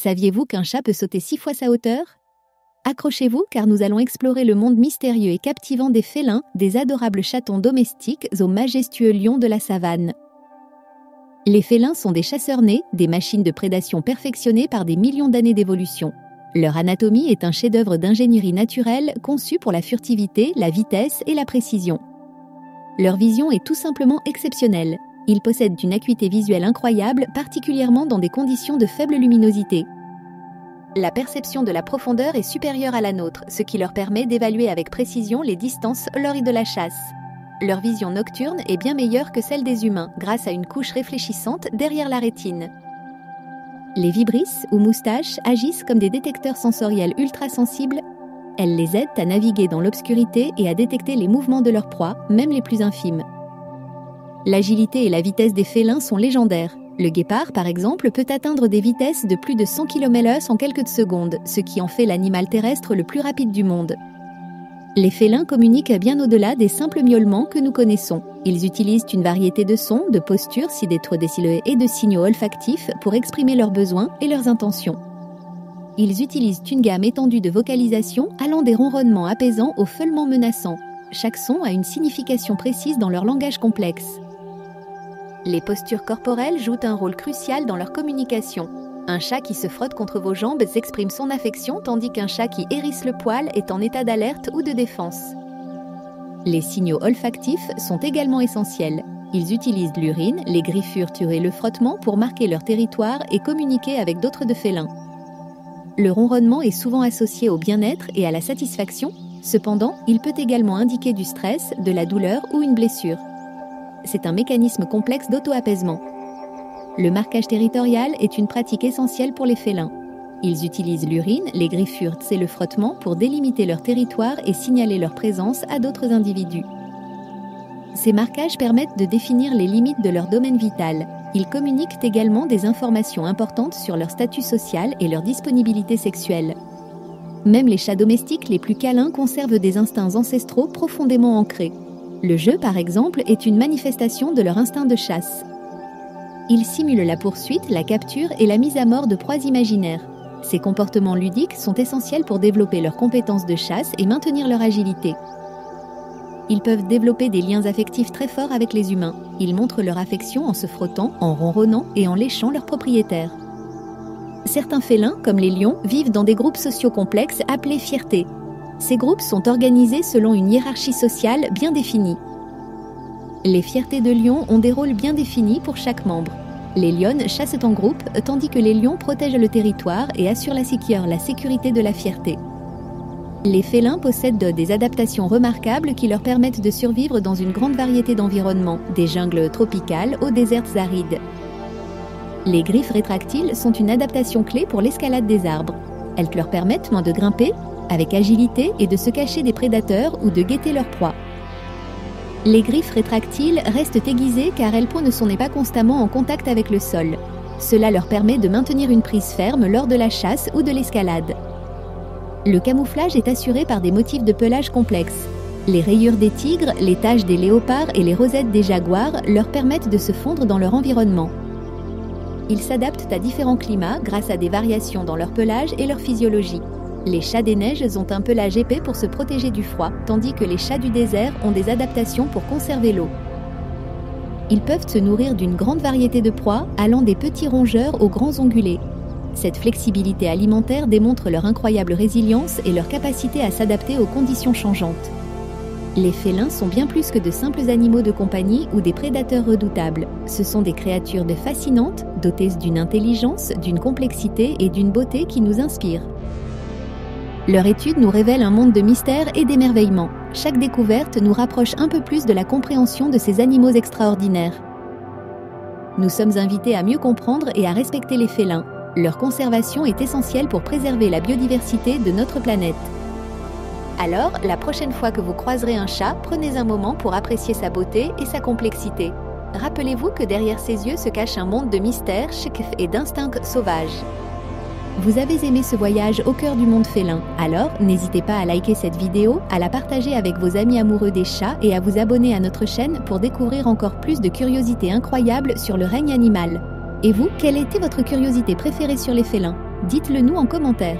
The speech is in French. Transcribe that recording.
Saviez-vous qu'un chat peut sauter 6 fois sa hauteur? Accrochez-vous car nous allons explorer le monde mystérieux et captivant des félins, des adorables chatons domestiques aux majestueux lions de la savane. Les félins sont des chasseurs nés, des machines de prédation perfectionnées par des millions d'années d'évolution. Leur anatomie est un chef-d'œuvre d'ingénierie naturelle conçu pour la furtivité, la vitesse et la précision. Leur vision est tout simplement exceptionnelle. Ils possèdent une acuité visuelle incroyable, particulièrement dans des conditions de faible luminosité. La perception de la profondeur est supérieure à la nôtre, ce qui leur permet d'évaluer avec précision les distances lors de la chasse. Leur vision nocturne est bien meilleure que celle des humains, grâce à une couche réfléchissante derrière la rétine. Les vibrisses ou moustaches agissent comme des détecteurs sensoriels ultra-sensibles. Elles les aident à naviguer dans l'obscurité et à détecter les mouvements de leurs proies, même les plus infimes. L'agilité et la vitesse des félins sont légendaires. Le guépard, par exemple, peut atteindre des vitesses de plus de 100 km/h en quelques secondes, ce qui en fait l'animal terrestre le plus rapide du monde. Les félins communiquent bien au-delà des simples miaulements que nous connaissons. Ils utilisent une variété de sons, de postures, sidétrodécileux et de signaux olfactifs pour exprimer leurs besoins et leurs intentions. Ils utilisent une gamme étendue de vocalisation allant des ronronnements apaisants aux feulements menaçants. Chaque son a une signification précise dans leur langage complexe. Les postures corporelles jouent un rôle crucial dans leur communication. Un chat qui se frotte contre vos jambes exprime son affection, tandis qu'un chat qui hérisse le poil est en état d'alerte ou de défense. Les signaux olfactifs sont également essentiels. Ils utilisent l'urine, les griffures et le frottement pour marquer leur territoire et communiquer avec d'autres de félins. Le ronronnement est souvent associé au bien-être et à la satisfaction. Cependant, il peut également indiquer du stress, de la douleur ou une blessure. C'est un mécanisme complexe d'auto-apaisement. Le marquage territorial est une pratique essentielle pour les félins. Ils utilisent l'urine, les griffures et le frottement pour délimiter leur territoire et signaler leur présence à d'autres individus. Ces marquages permettent de définir les limites de leur domaine vital. Ils communiquent également des informations importantes sur leur statut social et leur disponibilité sexuelle. Même les chats domestiques les plus câlins conservent des instincts ancestraux profondément ancrés. Le jeu, par exemple, est une manifestation de leur instinct de chasse. Ils simulent la poursuite, la capture et la mise à mort de proies imaginaires. Ces comportements ludiques sont essentiels pour développer leurs compétences de chasse et maintenir leur agilité. Ils peuvent développer des liens affectifs très forts avec les humains. Ils montrent leur affection en se frottant, en ronronnant et en léchant leurs propriétaires. Certains félins, comme les lions, vivent dans des groupes sociaux complexes appelés fiertés. Ces groupes sont organisés selon une hiérarchie sociale bien définie. Les fiertés de lions ont des rôles bien définis pour chaque membre. Les lionnes chassent en groupe, tandis que les lions protègent le territoire et assurent la sécurité de la fierté. Les félins possèdent des adaptations remarquables qui leur permettent de survivre dans une grande variété d'environnements, des jungles tropicales aux déserts arides. Les griffes rétractiles sont une adaptation clé pour l'escalade des arbres. Elles leur permettent de grimper avec agilité et de se cacher des prédateurs ou de guetter leur proie. Les griffes rétractiles restent aiguisées car elles ne sont pas constamment en contact avec le sol. Cela leur permet de maintenir une prise ferme lors de la chasse ou de l'escalade. Le camouflage est assuré par des motifs de pelage complexes. Les rayures des tigres, les taches des léopards et les rosettes des jaguars leur permettent de se fondre dans leur environnement. Ils s'adaptent à différents climats grâce à des variations dans leur pelage et leur physiologie. Les chats des neiges ont un pelage épais pour se protéger du froid, tandis que les chats du désert ont des adaptations pour conserver l'eau. Ils peuvent se nourrir d'une grande variété de proies, allant des petits rongeurs aux grands ongulés. Cette flexibilité alimentaire démontre leur incroyable résilience et leur capacité à s'adapter aux conditions changeantes. Les félins sont bien plus que de simples animaux de compagnie ou des prédateurs redoutables. Ce sont des créatures fascinantes, dotées d'une intelligence, d'une complexité et d'une beauté qui nous inspirent. Leur étude nous révèle un monde de mystères et d'émerveillement. Chaque découverte nous rapproche un peu plus de la compréhension de ces animaux extraordinaires. Nous sommes invités à mieux comprendre et à respecter les félins. Leur conservation est essentielle pour préserver la biodiversité de notre planète. Alors, la prochaine fois que vous croiserez un chat, prenez un moment pour apprécier sa beauté et sa complexité. Rappelez-vous que derrière ses yeux se cache un monde de mystères et d'instincts sauvages. Vous avez aimé ce voyage au cœur du monde félin, alors n'hésitez pas à liker cette vidéo, à la partager avec vos amis amoureux des chats et à vous abonner à notre chaîne pour découvrir encore plus de curiosités incroyables sur le règne animal. Et vous, quelle était votre curiosité préférée sur les félins ? Dites-le nous en commentaire.